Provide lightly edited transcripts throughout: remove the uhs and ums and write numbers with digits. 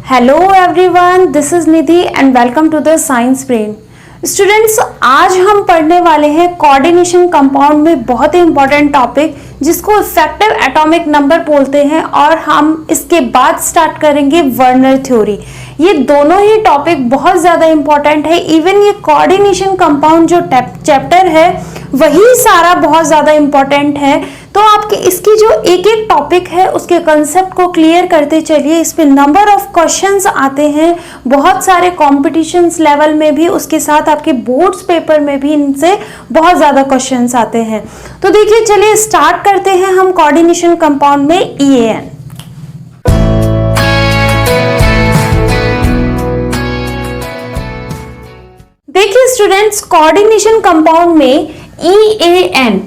Hello everyone, this is Nidhi and welcome to the science brain. Students, आज हम पढ़ने वाले हैं कोऑर्डिनेशन कंपाउंड में बहुत ही इंपॉर्टेंट टॉपिक जिसको इफेक्टिव एटॉमिक नंबर बोलते हैं, और हम इसके बाद स्टार्ट करेंगे वर्नर थ्योरी। ये दोनों ही टॉपिक बहुत ज़्यादा इंपॉर्टेंट है। इवन ये कोऑर्डिनेशन कंपाउंड जो चैप्टर है वही सारा बहुत ज़्यादा इंपॉर्टेंट है। तो आपके इसकी जो एक एक टॉपिक है उसके कंसेप्ट को क्लियर करते चलिए। इस पे नंबर ऑफ क्वेश्चंस आते हैं, बहुत सारे कॉम्पिटिशन्स लेवल में भी, उसके साथ आपके बोर्ड्स पेपर में भी इनसे बहुत ज़्यादा क्वेश्चंस आते हैं। तो देखिए, चलिए स्टार्ट करते हैं हम कोऑर्डिनेशन कंपाउंड में EAN। देखिए स्टूडेंट्स, कोऑर्डिनेशन कंपाउंड में EAN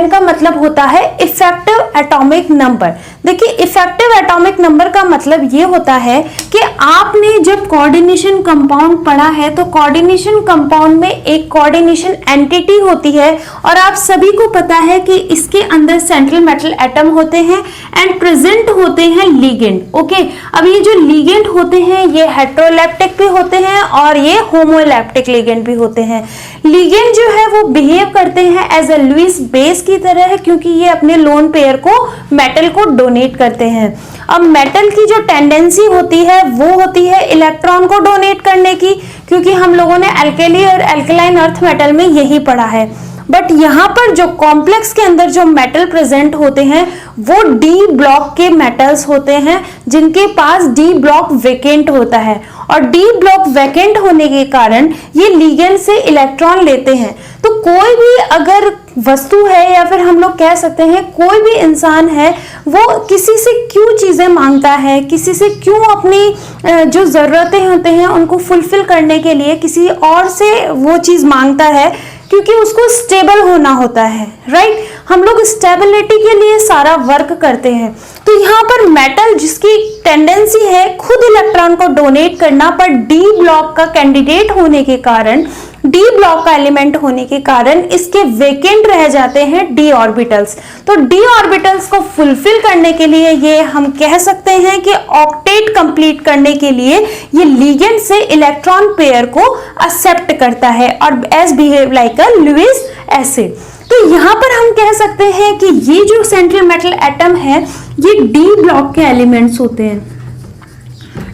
का मतलब होता है इफेक्टिव एटॉमिक नंबर। देखिए, इफेक्टिव एटॉमिक नंबर का मतलब ये होता है कि आपने जब कोऑर्डिनेशन कंपाउंड पढ़ा है तो कोऑर्डिनेशन कंपाउंड में एक कोऑर्डिनेशन एंटिटी होती है, और आप सभी को पता है कि इसके अंदर सेंट्रल मेटल एटम होते हैं एंड प्रेजेंट होते हैं लिगेंड। ओके, अब ये जो लिगेंड होते हैं ये हेटेरोलेप्टिक भी होते हैं और ये होमोलेप्टिक लिगेंड भी होते हैं। लिगेंड जो है वो बिहेव करते हैं एज अ लुईस बेस की तरह है, क्योंकि ये अपने लोन पेयर को मेटल को डोनेट करते हैं। अब मेटल की जो टेंडेंसी होती है वो होती है इलेक्ट्रॉन को डोनेट करने की, क्योंकि हम लोगों ने एल्केली और एल्कलाइन अर्थ मेटल में यही पढ़ा है। बट यहाँ पर जो कॉम्प्लेक्स के अंदर जो मेटल प्रेजेंट होते हैं वो डी ब्लॉक के मेटल्स होते हैं, जिनके पास डी ब्लॉक वेकेंट होता है, और डी ब्लॉक वैकेंट होने के कारण ये लिगेंड से इलेक्ट्रॉन लेते हैं। तो कोई भी अगर वस्तु है, या फिर हम लोग कह सकते हैं कोई भी इंसान है, वो किसी से क्यों चीजें मांगता है, किसी से क्यों अपनी जो जरूरतें होते हैं उनको फुलफिल करने के लिए किसी और से वो चीज मांगता है, क्योंकि उसको स्टेबल होना होता है। राइट, हम लोग स्टेबिलिटी के लिए सारा वर्क करते हैं। तो यहाँ पर मेटल जिसकी टेंडेंसी है खुद इलेक्ट्रॉन को डोनेट करना, पर डी ब्लॉक का कैंडिडेट होने के कारण, डी ब्लॉक का एलिमेंट होने के कारण इसके वेकेंट रह जाते हैं डी ऑर्बिटल्स। तो डी ऑर्बिटल्स को फुलफिल करने के लिए ये हम कह सकते हैं कि ऑक्टेट कंप्लीट करने के लिए ये लिगेंड से इलेक्ट्रॉन पेयर को एक्सेप्ट करता है और as behave like a Lewis acid. तो यहाँ पर हम कह सकते हैं कि ये जो सेंट्रल मेटल एटम है ये डी ब्लॉक के एलिमेंट्स होते हैं,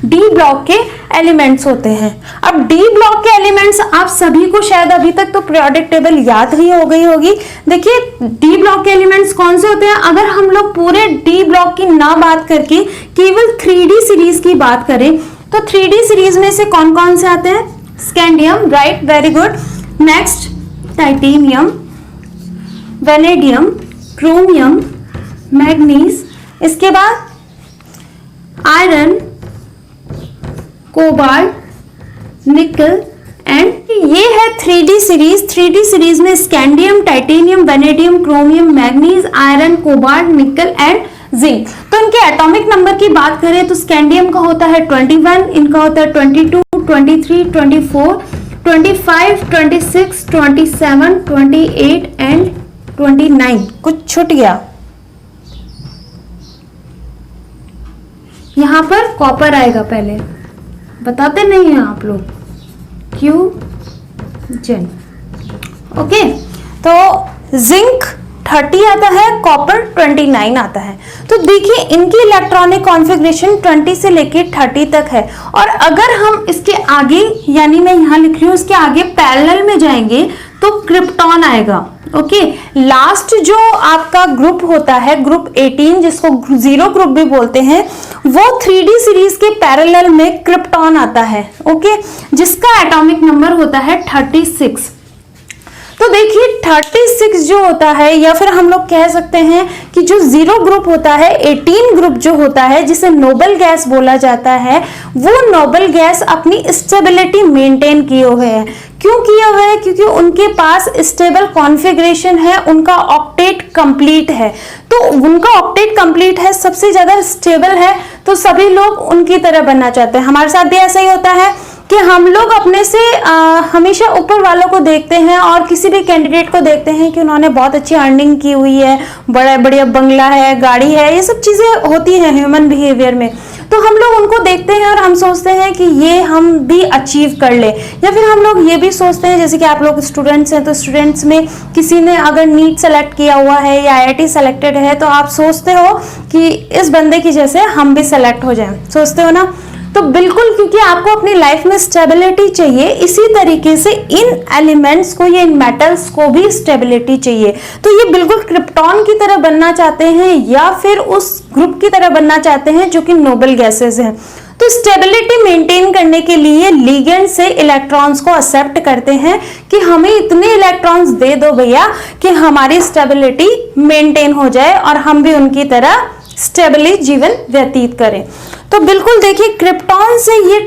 डी ब्लॉक के एलिमेंट्स होते हैं। अब डी ब्लॉक के एलिमेंट्स आप सभी को शायद अभी तक तो पीरियोडिक टेबल याद ही हो गई होगी। देखिए, डी ब्लॉक के एलिमेंट्स कौन से होते हैं? अगर हम लोग पूरे डी ब्लॉक की ना बात करके केवल 3D सीरीज की बात करें तो 3D सीरीज में से कौन कौन से आते हैं? Scandium, right, very good. Next titanium, vanadium, chromium, manganese, इसके बाद आयरन, कोबाल्ट, निकल, एंड ये है 3D सीरीज। 3D सीरीज में scandium, titanium, vanadium, chromium, manganese, iron, cobalt, निकल एंड जिंक। तो इनके एटॉमिक नंबर की बात करें तो स्कैंडियम का होता है 21, इनका होता है 22, 23, 24, 25, 26, 27, 28 एंड 29। कुछ छूट गया? यहां पर कॉपर आएगा, पहले बताते नहीं हैं आप लोग, क्यूजन। ओके, तो जिंक 30 आता है, कॉपर 29 आता है। तो देखिए इनकी इलेक्ट्रॉनिक कॉन्फ़िगरेशन 20 से लेके 30 तक है। और अगर हम इसके आगे, यानी मैं यहाँ लिख रही हूँ, इसके आगे पैरेलल में जाएंगे तो क्रिप्टॉन आएगा। ओके, लास्ट जो आपका ग्रुप होता है, ग्रुप 18, जिसको जीरो ग्रुप भी बोलते हैं, वो 3D सीरीज के पैरेलल में क्रिप्टॉन आता है। ओके, जिसका एटॉमिक नंबर होता है 36। तो देखिए 36 जो होता है, या फिर हम लोग कह सकते हैं कि जो जीरो ग्रुप होता है, 18 ग्रुप जो होता है, जिसे नोबल गैस बोला जाता है, वो नोबल गैस अपनी स्टेबिलिटी मेंटेन किए हुए है। क्यों किया हुआ है? क्योंकि उनके पास स्टेबल कॉन्फ़िगरेशन है, उनका ऑक्टेट कंप्लीट है। तो उनका ऑक्टेट कंप्लीट है, सबसे ज्यादा स्टेबल है, तो सभी लोग उनकी तरह बनना चाहते हैं। हमारे साथ भी ऐसा ही होता है कि हम लोग अपने से हमेशा ऊपर वालों को देखते हैं और किसी भी कैंडिडेट को देखते हैं कि उन्होंने बहुत अच्छी अर्निंग की हुई है, बड़ा बढ़िया बंगला है, गाड़ी है, ये सब चीजें होती हैं ह्यूमन बिहेवियर में। तो हम लोग उनको देखते हैं और हम सोचते हैं कि ये हम भी अचीव कर ले, या फिर हम लोग ये भी सोचते हैं, जैसे कि आप लोग स्टूडेंट्स हैं तो स्टूडेंट्स में किसी ने अगर नीट सेलेक्ट किया हुआ है या IIT सेलेक्टेड है तो आप सोचते हो कि इस बंदे की जैसे हम भी सेलेक्ट हो जाएं, सोचते हो ना। तो बिल्कुल, क्योंकि आपको अपनी लाइफ में स्टेबिलिटी चाहिए, इसी तरीके से इन एलिमेंट्स को या इन मेटल्स को भी स्टेबिलिटी चाहिए। तो ये बिल्कुल क्रिप्टॉन की तरह बनना चाहते हैं या फिर उस ग्रुप की तरह बनना चाहते हैं जो कि नोबल गैसेस हैं। तो स्टेबिलिटी मेंटेन करने के लिए लिगेंड से इलेक्ट्रॉन्स को एक्सेप्ट करते हैं कि हमें इतने इलेक्ट्रॉन्स दे दो भैया कि हमारी स्टेबिलिटी मेंटेन हो जाए और हम भी उनकी तरह स्टेबली जीवन व्यतीत करें। तो बिल्कुल देखिए, क्रिप्टॉन से ये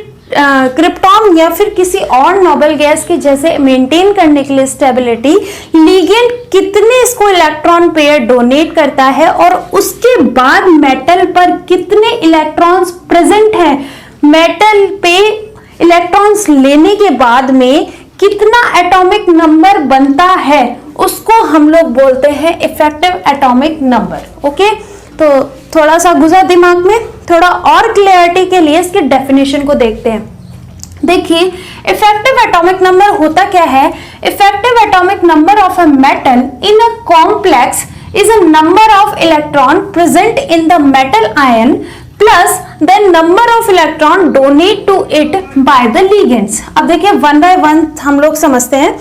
क्रिप्टॉन या फिर किसी और नोबल गैस के जैसे मेंटेन करने के लिए स्टेबिलिटी, लिगेंड कितने इसको इलेक्ट्रॉन पेयर डोनेट करता है और उसके बाद मेटल पर कितने इलेक्ट्रॉन्स प्रेजेंट हैं, मेटल पे इलेक्ट्रॉन्स लेने के बाद में कितना एटॉमिक नंबर बनता है, उसको हम लोग बोलते हैं इफेक्टिव एटॉमिक नंबर। ओके, तो थोड़ा सा गुजरा दिमाग में, थोड़ा और क्लियरिटी के लिए इसके डेफिनेशन को देखते हैं। देखिए, इफेक्टिव एटॉमिक नंबर होता क्या है? Effective atomic number of a metal in a complex is a number of electron present in the metal ion plus the number of electron donate to it by the ligands. अब देखिए, one by one हम लोग समझते हैं।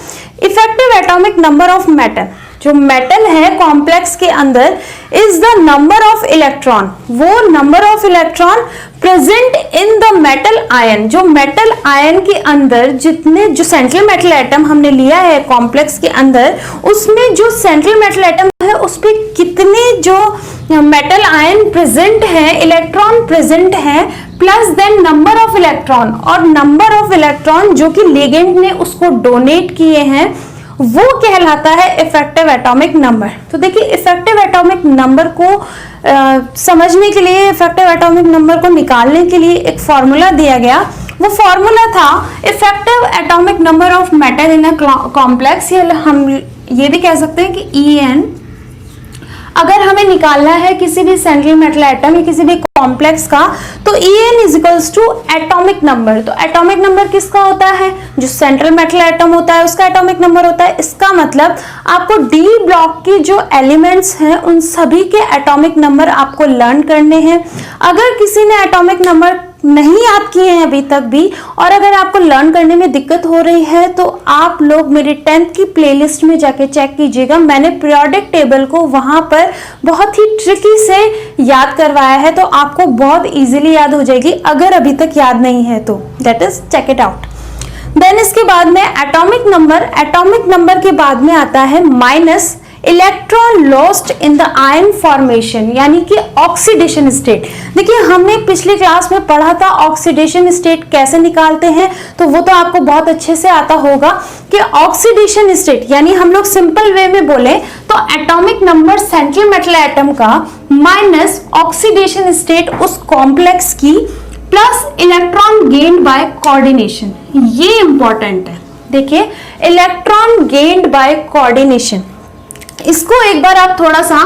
Effective atomic number of metal, जो metal है complex के अंदर, is the number of electron, वो number of electron present in the metal ion, जो मेटल आयन के अंदर जितने, जो सेंट्रल मेटल एटम हमने लिया है कॉम्प्लेक्स के अंदर, उसमें जो सेंट्रल मेटल एटम है उस पे कितने जो मेटल आयन प्रेजेंट है, इलेक्ट्रॉन प्रेजेंट है, plus then number of electron, और नंबर ऑफ इलेक्ट्रॉन जो कि लिगेंड ने उसको डोनेट किए हैं, वो कहलाता है इफेक्टिव एटॉमिक नंबर। तो देखिए, इफेक्टिव एटॉमिक नंबर को समझने के लिए, इफेक्टिव एटॉमिक नंबर को निकालने के लिए एक फॉर्मूला दिया गया। वो फॉर्मूला था effective atomic number of metal in a complex, या हम ये भी कह सकते हैं कि EN। अगर हमें निकालना है किसी भी सेंट्रल मेटल एटम या किसी भी कॉम्प्लेक्स का, तो EN is equals to atomic number. तो एटॉमिक नंबर किसका होता है? जो सेंट्रल मेटल एटम होता है उसका एटॉमिक नंबर होता है। इसका मतलब आपको D ब्लॉक के जो एलिमेंट्स हैं उन सभी के एटॉमिक नंबर आपको लर्न करने हैं। अगर किसी ने एटॉमिक नंबर नहीं याद किए हैं अभी तक भी, और अगर आपको लर्न करने में दिक्कत हो रही है, तो आप लोग मेरी 10th की प्लेलिस्ट में जाके चेक कीजिएगा। मैंने पीरियोडिक टेबल को वहां पर बहुत ही ट्रिकी से याद करवाया है, तो आपको बहुत इजीली याद हो जाएगी अगर अभी तक याद नहीं है तो। That is check it out. Then इसके बाद में एटॉमिक नंबर के बाद में आता है minus electron lost in the ion formation, यानी कि ऑक्सीडेशन स्टेट। देखिए, हमने पिछली क्लास में पढ़ा था ऑक्सीडेशन स्टेट कैसे निकालते हैं, तो वो तो आपको बहुत अच्छे से आता होगा कि ऑक्सीडेशन स्टेट यानी हम लोग सिंपल वे में बोले तो atomic number central metal atom का माइनस ऑक्सीडेशन स्टेट उस कॉम्प्लेक्स की plus electron gained by coordination. ये इंपॉर्टेंट है। देखिए, इलेक्ट्रॉन गेन्ड बाय कोऑर्डिनेशन, इसको एक बार आप थोड़ा सा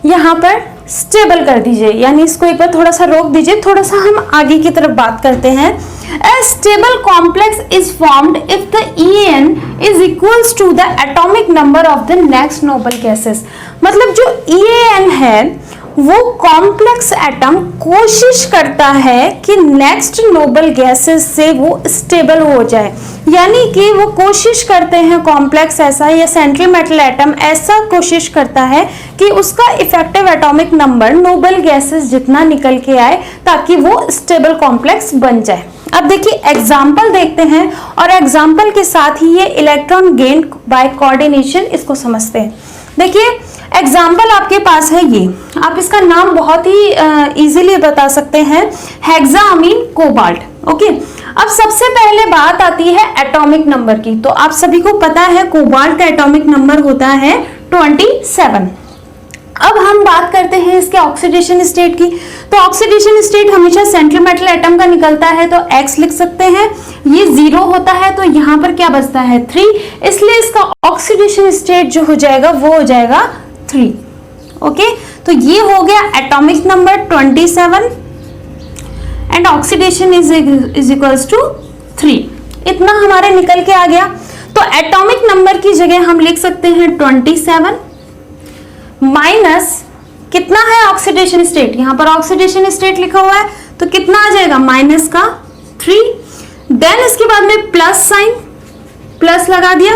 यहां पर स्टेबल कर दीजिए, यानी इसको एक बार थोड़ा सा रोक दीजिए, थोड़ा सा हम आगे की तरफ बात करते हैं। A stable complex is formed if the EN is equals to the atomic number of the next noble gases। मतलब जो EN है वो कॉम्प्लेक्स एटम कोशिश करता है कि नेक्स्ट नोबल गैसेस से वो स्टेबल हो जाए, यानी कि वो कोशिश करते हैं, कॉम्प्लेक्स ऐसा या सेंट्रल मेटल एटम ऐसा कोशिश करता है कि उसका effective atomic number noble gases जितना निकल के आए ताकि वो स्टेबल कॉम्प्लेक्स बन जाए। अब देखिए, एग्जाम्पल देखते हैं और एग्जाम्पल के साथ ही ये इलेक्ट्रॉन गेन बाय कोऑर्डिनेशन इसको समझते हैं। देखिए, एग्जाम्पल आपके पास है ये, आप इसका नाम बहुत ही इजीली बता सकते हैं, हेक्साअमीन कोबाल्ट। ओके, अब सबसे पहले बात आती है एटॉमिक नंबर की। तो आप सभी को पता है कोबाल्ट का एटॉमिक नंबर होता है 27। अब हम बात करते हैं इसके ऑक्सीडेशन स्टेट की। तो ऑक्सीडेशन स्टेट हमेशा सेंट्रल मेटल एटम का निकलता है, तो X लिख सकते हैं। ये 0 होता है तो यहाँ पर क्या बचता है 3, इसलिए इसका ऑक्सीडेशन स्टेट जो हो जाएगा वो हो जाएगा 3। ओके, तो ये हो गया atomic number 27 and oxidation is equals to 3। इतना हमारे निकल के आ गया। तो एटॉमिक नंबर की जगह हम लिख सकते हैं 27 माइनस कितना है ऑक्सीडेशन स्टेट, यहां पर ऑक्सीडेशन स्टेट लिखा हुआ है तो कितना आ जाएगा माइनस का 3। देन इसके बाद में प्लस साइन, प्लस लगा दिया।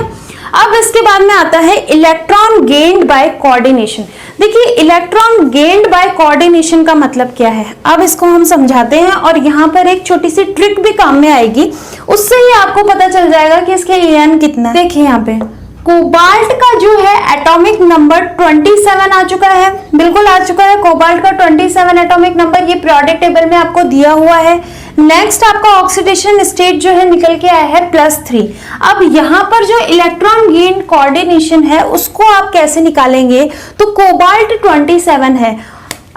अब इसके बाद में आता है इलेक्ट्रॉन गेन्ड बाय कोऑर्डिनेशन। देखिए इलेक्ट्रॉन गेन्ड बाय कोऑर्डिनेशन का मतलब क्या है, अब इसको हम समझाते हैं और यहाँ पर एक छोटी सी ट्रिक भी काम में आएगी, उससे ही आपको पता चल जाएगा कि इसके En कितना है। देखिए यहाँ पे कोबाल्ट का जो है एटॉमिक नंबर 27 आ चुका है, बिल्कुल आ चुका है कोबाल्ट का 27 एटॉमिक नंबर, ये पीरियोडिक टेबल में आपको दिया हुआ है। नेक्स्ट आपका ऑक्सीडेशन स्टेट जो है निकल के आया है +3। अब यहाँ पर जो इलेक्ट्रॉन गेन कोऑर्डिनेशन है उसको आप कैसे निकालेंगे, तो कोबाल्ट 27 है।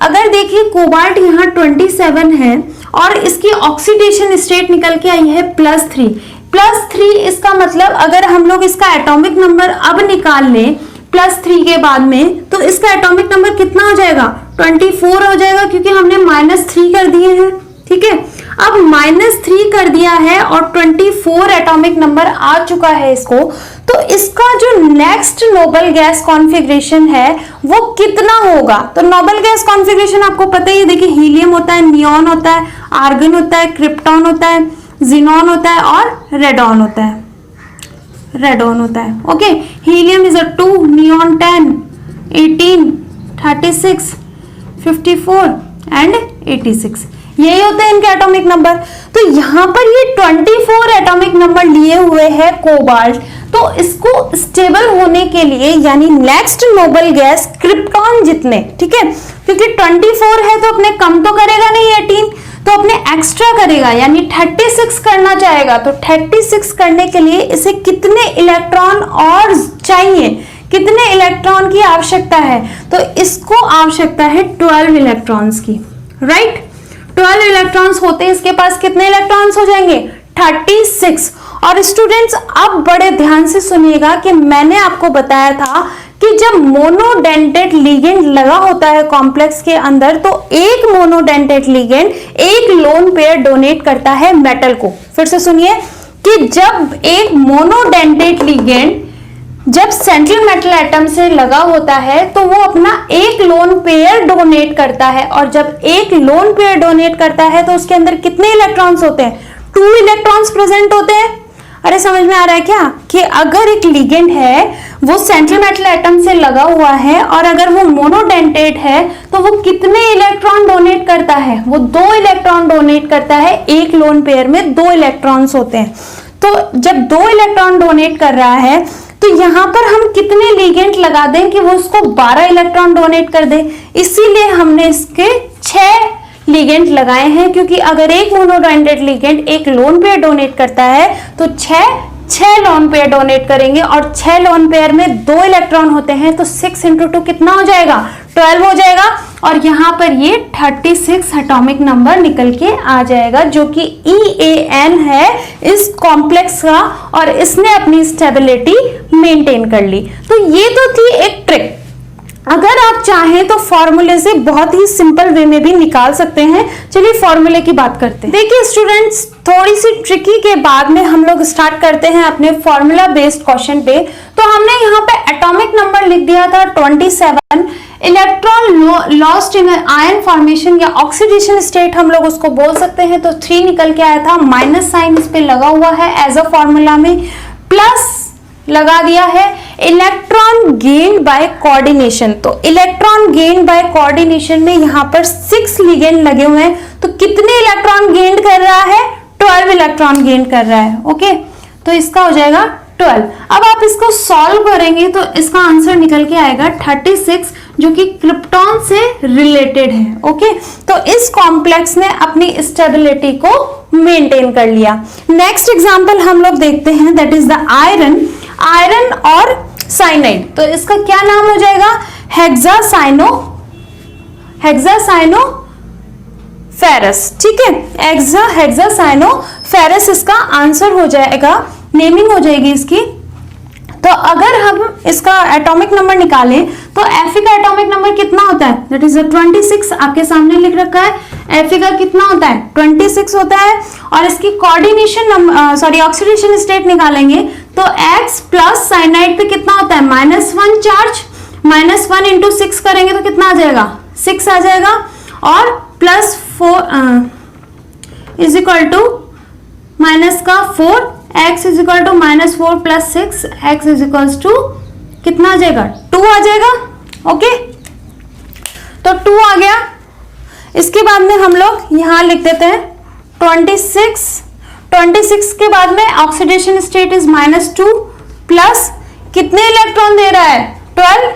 अगर देखिए कोबाल्ट यहाँ 27 है और इसकी ऑक्सीडेशन स्टेट निकल के आई है +3। +3 इसका मतलब अगर हम लोग इसका एटॉमिक नंबर अब निकाल लें +3 के बाद में, तो इसका एटॉमिक नंबर कितना हो जाएगा 24 हो जाएगा, क्योंकि हमने -3 कर दिए हैं। ठीक है, अब -3 कर दिया है और 24 एटॉमिक नंबर आ चुका है इसको, तो इसका जो नेक्स्ट नोबल गैस कॉन्फ़िगरेशन है वो कितना होगा। तो नोबल गैस कॉन्फ़िगरेशन आपको पता ही है, देखिए हीलियम होता है, नियॉन होता है, आर्गन होता है, क्रिप्टॉन होता है, ज़ीनॉन होता है और रेडॉन होता है, रेडॉन होता है। Okay, helium is 2, neon 10, 18, 36, 54 and 86, यही होते हैं इनके एटॉमिक नंबर। तो यहाँ पर ये 24 एटॉमिक नंबर लिए हुए है कोबाल्ट, तो इसको स्टेबल होने के लिए यानी नेक्स्ट नोबल गैस क्रिप्टॉन जितने, ठीक है, क्योंकि 24 है तो अपने कम तो करेगा नहीं 18, तो अपने एक्स्ट्रा करेगा यानी 36 करना चाहेगा। तो 36 करने के लिए इसे कितने इलेक्ट्रॉन और चाहिए, कितने इलेक्ट्रॉन की आवश्यकता है, तो इसको आवश्यकता है 12 इलेक्ट्रॉन्स की, राइट। 12 इलेक्ट्रॉन्स होते हैं, इसके पास कितने इलेक्ट्रॉन्स हो जाएंगे 36। और स्टूडेंट्स अब बड़े ध्यान से सुनिएगा कि मैंने आपको बताया था कि जब मोनोडेंटेट लिगेंड लगा होता है कॉम्प्लेक्स के अंदर, तो एक मोनोडेंटेट लिगेंड एक लोन पेयर डोनेट करता है मेटल को। फिर से सुनिए कि जब एक मोनोडेंटेट लिगेंड जब सेंट्रल मेटल एटम से लगा होता है तो वो अपना एक लोन पेयर डोनेट करता है, और जब एक लोन पेयर डोनेट करता है तो उसके अंदर कितने इलेक्ट्रॉन्स होते हैं 2 इलेक्ट्रॉन्स प्रेजेंट होते हैं। अरे समझ में आ रहा है क्या कि अगर एक लिगेंड है वो सेंट्रल मेटल एटम से लगा हुआ है और अगर वो मोनोडेंटेट है तो वो कितने इलेक्ट्रॉन डोनेट करता है, वो 2 इलेक्ट्रॉन डोनेट करता है, एक लोन पेयर में 2 इलेक्ट्रॉन्स होते हैं। तो जब 2 इलेक्ट्रॉन डोनेट कर रहा है तो यहाँ पर हम कितने लिगेंड लगा दें कि वो उसको 12 इलेक्ट्रॉन डोनेट कर दे, इसीलिए हमने इसके 6 लिगेंड लगाए हैं, क्योंकि अगर एक मोनोडेंटेट लिगेंड एक लोन पेयर डोनेट करता है तो 6 लोन पेयर डोनेट करेंगे, और 6 लोन पेयर में 2 इलेक्ट्रॉन होते हैं, तो 6 × 2 कितना हो जाएगा 12 हो जाएगा, और यहाँ पर ये 36 एटॉमिक नंबर निकल के आ जाएगा, जो कि EAN है इस कॉम्प्लेक्स का, और इसने अपनी स्टेबिलिटी मेंटेन कर ली। तो ये तो थी एक ट्रिक। अगर आप चाहें तो फॉर्मूले से बहुत ही सिंपल वे में भी निकाल सकते हैं। चलिए फॉर्मूले की बात करते हैं। देखिए स्टूडेंट्स, थोड़ी सी ट्रिकी के बाद में हम लोग स्टार्ट करते हैं अपने फॉर्मूला बेस्ड क्वेश्चन पे। तो हमने यहाँ पे एटॉमिक नंबर लिख दिया था 27, electron lost in ion formation या ऑक्सीडेशन स्टेट हम लोग उसको बोल सकते हैं, तो 3 निकल के आया था, माइनस साइन इस पे लगा हुआ है एज अ फॉर्मूला में, प्लस लगा दिया है इलेक्ट्रॉन गेन बाय कोऑर्डिनेशन। तो इलेक्ट्रॉन गेन बाय कोऑर्डिनेशन में यहाँ पर 6 लिगेंड लगे हुए हैं, तो कितने इलेक्ट्रॉन गेन कर रहा है 12 इलेक्ट्रॉन गेन कर रहा है। ओके, तो इसका हो जाएगा 12। अब आप इसको सॉल्व करेंगे तो इसका आंसर निकल के आएगा 36, जो कि क्रिप्टॉन से रिलेटेड है। ओके, तो इस कॉम्प्लेक्स ने अपनी स्टेबिलिटी को मेंटेन कर लिया। नेक्स्ट एग्जांपल हम लोग देखते हैं, दैट इज द आयरन और साइनाइड। तो इसका क्या नाम हो जाएगा, हेक्सासाइनोफेरस, ठीक है, हेक्सासाइनोफेरस इसका आंसर हो जाएगा, नेमिंग हो जाएगी इसकी। तो अगर हम इसका एटॉमिक नंबर निकालें तो Fe का एटॉमिक नंबर कितना होता है, दैट इज 26, आपके सामने लिख रखा है। Fe का कितना होता है, 26 होता है। और इसकी कोऑर्डिनेशन ऑक्सीडेशन स्टेट निकालेंगे तो X प्लस साइनाइड पे कितना होता है, -1 चार्ज, -1 इंटू 6 करेंगे तो कितना आ जाएगा, 6 आ जाएगा। और +4 इज इक्वल टू माइनस का 4, x is equal to -4 + 6, x is equal to कितना आ जाएगा, 2 आ जाएगा। ओके, तो 2 आ गया। इसके बाद में हम लोग यहां लिख देते हैं 26 के बाद में ऑक्सीडेशन स्टेट इज -2 प्लस कितने इलेक्ट्रॉन दे रहा है, 12।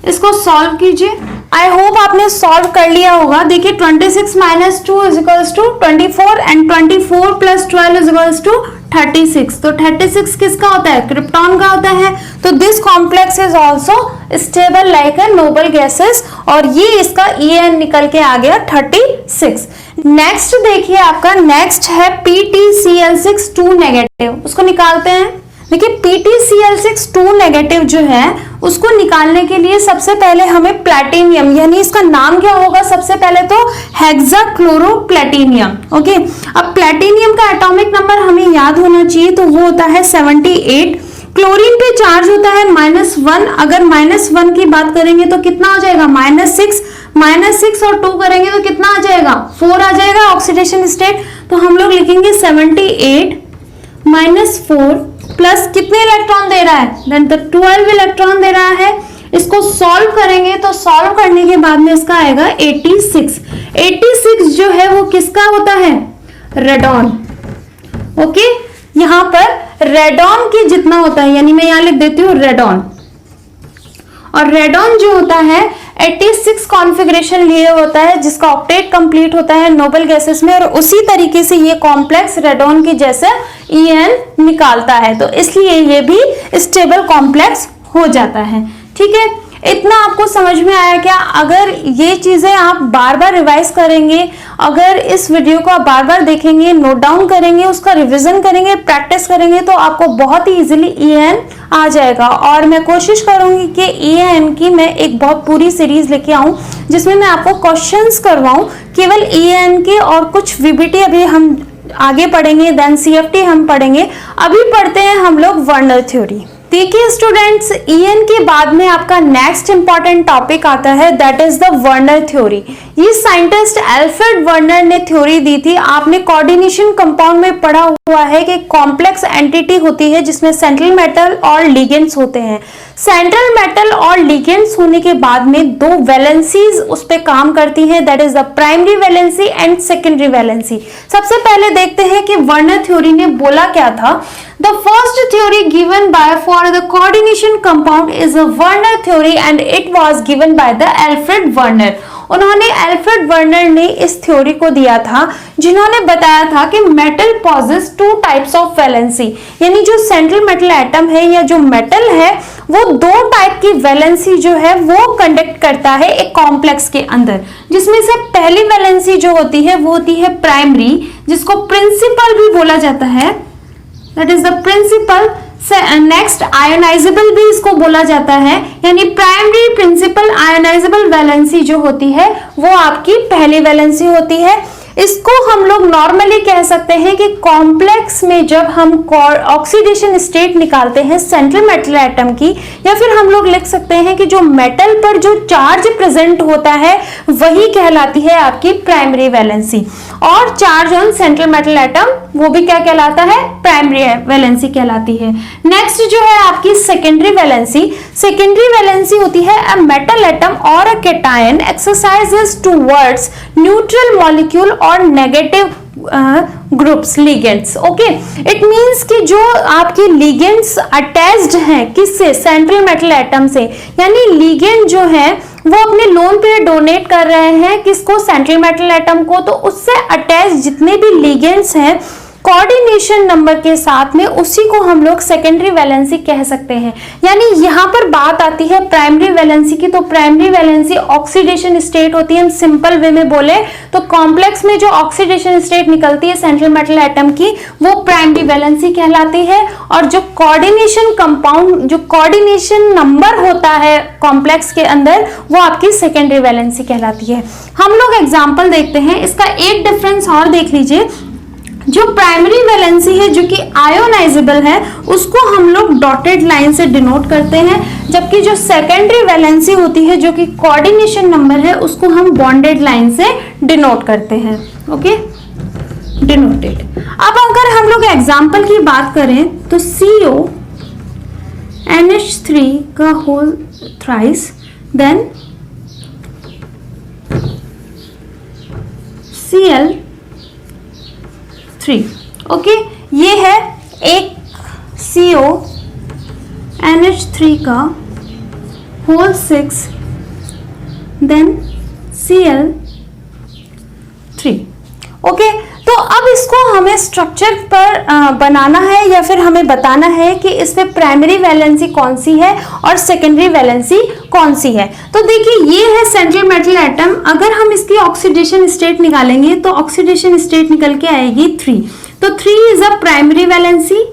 इसको सॉल्व कीजिए। आई होप आपने सॉल्व कर लिया होगा। देखिए 26 - 2 is equals to 24 and 24 + 12 is equals to 36। तो 36 किसका होता है, क्रिप्टॉन का होता है। तो this complex is also stable like a noble gases, और ये इसका En निकल के आ गया 36। नेक्स्ट देखिए, आपका नेक्स्ट है PtCl6 2 नेगेटिव, उसको निकालते हैं। देखिए PtCl6 2 नेगेटिव जो है उसको निकालने के लिए सबसे पहले हमें प्लैटिनियम, यानी इसका नाम क्या होगा, सबसे पहले तो हेक्साक्लोरोप्लैटिनियम। ओके, अब प्लैटिनियम का एटॉमिक नंबर हमें याद होना चाहिए, तो वो होता है 78। क्लोरीन पे चार्ज होता है -1, अगर -1 की बात करेंगे तो कितना हो जाएगा, -6 और 2 करेंगे तो कितना आ जाएगा, 4 आ जाएगा ऑक्सीडेशन स्टेट। तो हम लोग लिखेंगे 78 -4 प्लस कितने इलेक्ट्रॉन दे रहा है, देन 12 इलेक्ट्रॉन दे रहा है। इसको सॉल्व करेंगे तो सॉल्व करने के बाद में इसका आएगा 86 जो है वो किसका होता है, रेडॉन। ओके, यहां पर रेडॉन की जितना होता है, यानी मैं यहां लिख देती हूँ रेडॉन, और रेडॉन जो होता है 86 कॉन्फ़िगरेशन लिए होता है, जिसका ऑक्टेट कंप्लीट होता है नोबल गैसेस में, और उसी तरीके से ये कॉम्प्लेक्स रेडॉन के जैसे En निकालता है, तो इसलिए ये भी स्टेबल कॉम्प्लेक्स हो जाता है। ठीक है, इतना आपको समझ में आया क्या? अगर ये चीजें आप बार बार रिवाइज करेंगे, अगर इस वीडियो को आप बार बार देखेंगे, नोट डाउन करेंगे, उसका रिवीजन करेंगे, प्रैक्टिस करेंगे, तो आपको बहुत ही इजीली En आ जाएगा। और मैं कोशिश करूंगी कि En की मैं एक बहुत पूरी सीरीज लेके आऊं, जिसमें मैं आपको क्वेश्चंस करवाऊं केवल En के, और कुछ VBT अभी हम आगे पढ़ेंगे, देन CFT हम पढ़ेंगे। अभी पढ़ते हैं हम लोग वर्नर थ्योरी। देखिए स्टूडेंट्स, En के बाद में आपका नेक्स्ट इंपॉर्टेंट टॉपिक आता है, that is the Werner theory. ये साइंटिस्ट एल्फ्रेड वर्नर ने थ्योरी दी थी। आपने कोऑर्डिनेशन कंपाउंड में पढ़ा हुआ है कि कॉम्प्लेक्स एंटिटी होती है जिसमें सेंट्रल मेटल और लिगेंड्स होते हैं। सेंट्रल मेटल और लिगेंड्स होने के बाद में दो वैलेंसीज उस पे काम करती हैं, that is the primary valency and secondary valency. सबसे पहले देखते हैं कि वर्नर थ्योरी ने बोला क्या था। The first theory given by for the coordination compound is a Werner theory and it was given by the Alfred Werner। उन्होंने एल्फ्रेड वर्नर ने इस थ्योरी को दिया था, जिन्होंने बताया था कि metal possess two types of valency, यानी जो सेंट्रल मेटल एटम है या जो मेटल है वो दो टाइप की वैलेंसी जो है वो कंडक्ट करता है एक कॉम्प्लेक्स के अंदर, जिसमें से पहली वैलेंसी जो होती है वो होती है प्राइमरी, जिसको प्रिंसिपल भी बोला जाता है, that is the principal. Next ionisable भी इसको बोला जाता है, यानी प्राइमरी प्रिंसिपल आयोनाइजेबल वैलेंसी जो होती है वो आपकी पहली वैलेंसी होती है। इसको हम लोग नॉर्मली कह सकते हैं कि कॉम्प्लेक्स में जब हम ऑक्सीडेशन स्टेट निकालते हैं सेंट्रल मेटल एटम की, या फिर हम लोग लिख सकते हैं कि जो मेटल पर जो चार्ज प्रेजेंट होता है वही कहलाती है आपकी प्राइमरी वैलेंसी, और charge on central metal atom वो भी क्या कहलाता है, प्राइमरी वैलेंसी कहलाती है। नेक्स्ट जो है आपकी सेकेंडरी वैलेंसी। सेकेंडरी वैलेंसी होती है अ मेटल एटम और a cation exercises towards neutral molecule और negative groups ligands. Okay, it means कि जो आपके लिगेंड्स अटैच्ड हैं किससे, सेंट्रल मेटल एटम से, यानी लिगेंड जो है वो अपने लोन पेयर डोनेट कर रहे हैं किसको, सेंट्रल मेटल एटम को, तो उससे अटैच जितने भी लिगेंड्स हैं कोऑर्डिनेशन नंबर के साथ में उसी को हम लोग सेकेंडरी वैलेंसी कह सकते हैं। यानी यहाँ पर बात आती है प्राइमरी वैलेंसी की, तो प्राइमरी वैलेंसी ऑक्सीडेशन स्टेट होती है। हम सिंपल वे में बोले तो कॉम्प्लेक्स में जो ऑक्सीडेशन स्टेट निकलती है सेंट्रल मेटल एटम की, वो प्राइमरी वैलेंसी कहलाती है। और जो कोऑर्डिनेशन कंपाउंड, जो कोऑर्डिनेशन नंबर होता है कॉम्प्लेक्स के अंदर, वो आपकी सेकेंडरी वैलेंसी कहलाती है। हम लोग एग्जांपल देखते हैं। इसका एक डिफरेंस और देख लीजिए। जो प्राइमरी वैलेंसी है जो कि आयोनाइजेबल है, उसको हम लोग डॉटेड लाइन से डिनोट करते हैं, जबकि जो सेकेंडरी वैलेंसी होती है जो कि कोऑर्डिनेशन नंबर है, उसको हम बॉन्डेड लाइन से डिनोट करते हैं। Okay, denoted. अब अगर हम लोग एग्जांपल की बात करें तो CO NH3 का whole thrice, then Cl3। Okay, ये है एक CO NH3 का होल 6, देन Cl3। ओके, तो अब इसको हमें स्ट्रक्चर पर बनाना है या फिर हमें बताना है कि इसमें प्राइमरी वैलेंसी कौन सी है और सेकेंडरी वैलेंसी कौन सी है। तो देखिए, ये है सेंट्रल मेटल एटम। अगर हम इसकी ऑक्सीडेशन स्टेट निकालेंगे तो ऑक्सीडेशन स्टेट निकल के आएगी 3। तो 3 is a primary valency,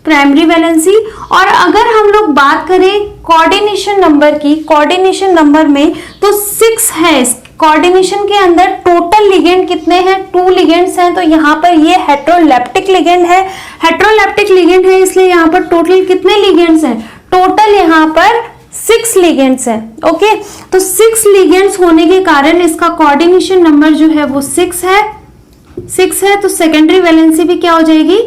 primary valency. और अगर हम लोग बात करें कोऑर्डिनेशन नंबर की, कोऑर्डिनेशन नंबर में तो 6 है। कोऑर्डिनेशन के अंदर टोटल लिगेंड कितने हैं? 2 लिगेंड्स हैं। तो यहाँ पर ये हेट्रोलेप्टिक लिगेंड है, हेट्रोलेप्टिक लिगेंड है, इसलिए यहाँ पर टोटल कितने लिगेंड्स हैं? टोटल यहाँ पर 6 लिगेंड्स हैं। ओके, तो 6 लिगेंड्स होने के कारण इसका कोऑर्डिनेशन नंबर जो है वो 6 है, 6 है। तो सेकेंडरी वैलेंसी भी क्या हो जाएगी?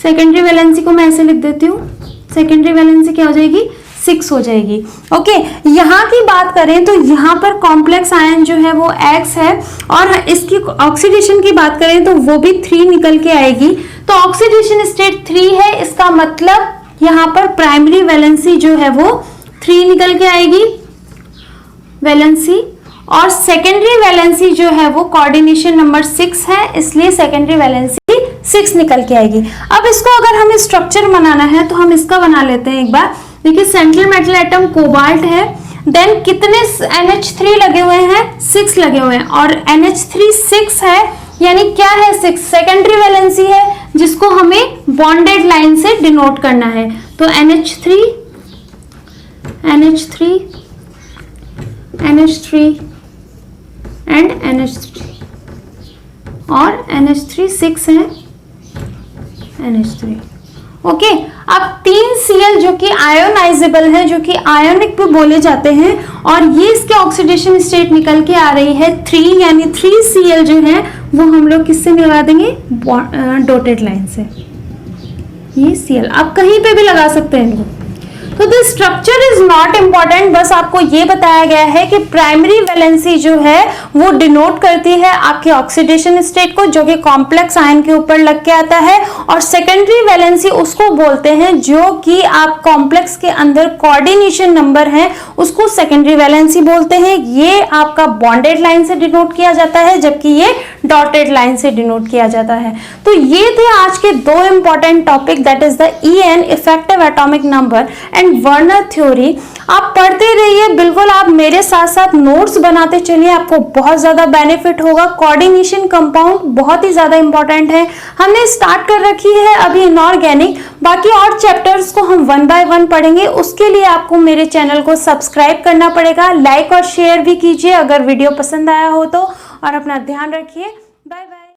सेकेंडरी वैलेंसी को मैं ऐसे लिख देती हूँ, सेकेंडरी वैलेंसी क्या हो जाएगी? 6 हो जाएगी। ओके, यहाँ की बात करें तो यहाँ पर कॉम्प्लेक्स आयन जो है वो X है, और इसकी ऑक्सीडेशन की बात करें तो वो भी 3 निकल के आएगी। तो ऑक्सीडेशन स्टेट 3 है, इसका मतलब यहाँ पर प्राइमरी वैलेंसी जो है वो 3 निकल के आएगी वैलेंसी, और सेकेंडरी वैलेंसी जो है वो कोऑर्डिनेशन नंबर 6 है, इसलिए सेकेंडरी वैलेंसी 6 निकल के आएगी। अब इसको अगर हमें स्ट्रक्चर बनाना है तो हम इसका बना लेते हैं एक बार। देखिए, सेंट्रल मेटल एटम कोबाल्ट है, देन कितने NH3 लगे हुए हैं? 6 लगे हुए हैं, और NH3 6 है, यानी क्या है? 6 सेकेंडरी वैलेंसी है, जिसको हमें बॉन्डेड लाइन से डिनोट करना है। तो NH3 एंड NH3, और NH3 6 है, NH3। ओके, अब 3 Cl जो कि आयोनाइजेबल है, जो कि आयोनिक भी बोले जाते हैं, और ये इसके ऑक्सीडेशन स्टेट निकल के आ रही है 3, यानी 3 Cl जो है वो हम लोग किससे मिलवा देंगे? डॉटेड लाइन से। ये Cl आप कहीं पे भी लगा सकते हैं इनको। तो the structure is not important, बस आपको ये बताया गया है कि प्राइमरी वैलेंसी जो है वो डिनोट करती है आपके ऑक्सीडेशन स्टेट को, जो कि कॉम्प्लेक्स आयन के ऊपर लग के आता है, और सेकेंडरी वैलेंसी उसको बोलते हैं जो कि आप कॉम्प्लेक्स के अंदर कोऑर्डिनेशन नंबर है, उसको सेकेंडरी वैलेंसी बोलते हैं। ये आपका बॉन्डेड लाइन से डिनोट किया जाता है, जबकि ये डॉटेड लाइन से डिनोट किया जाता है। तो ये थे आज के 2 important topic, that is the EN effective atomic number and Werner theory. आप पढ़ते रहिए, बिल्कुल आप मेरे साथ साथ नोट्स बनाते चलिए, आपको बहुत ज्यादा बेनिफिट होगा। कोऑर्डिनेशन कंपाउंड बहुत ही ज्यादा इंपॉर्टेंट है, हमने स्टार्ट कर रखी है अभी इनऑर्गेनिक, बाकी और चैप्टर्स को हम 1 बाय 1 पढ़ेंगे। उसके लिए आपको मेरे चैनल को सब्सक्राइब करना पड़ेगा, लाइक और शेयर भी कीजिए अगर वीडियो पसंद आया हो तो, और अपना ध्यान रखिए। Bye bye.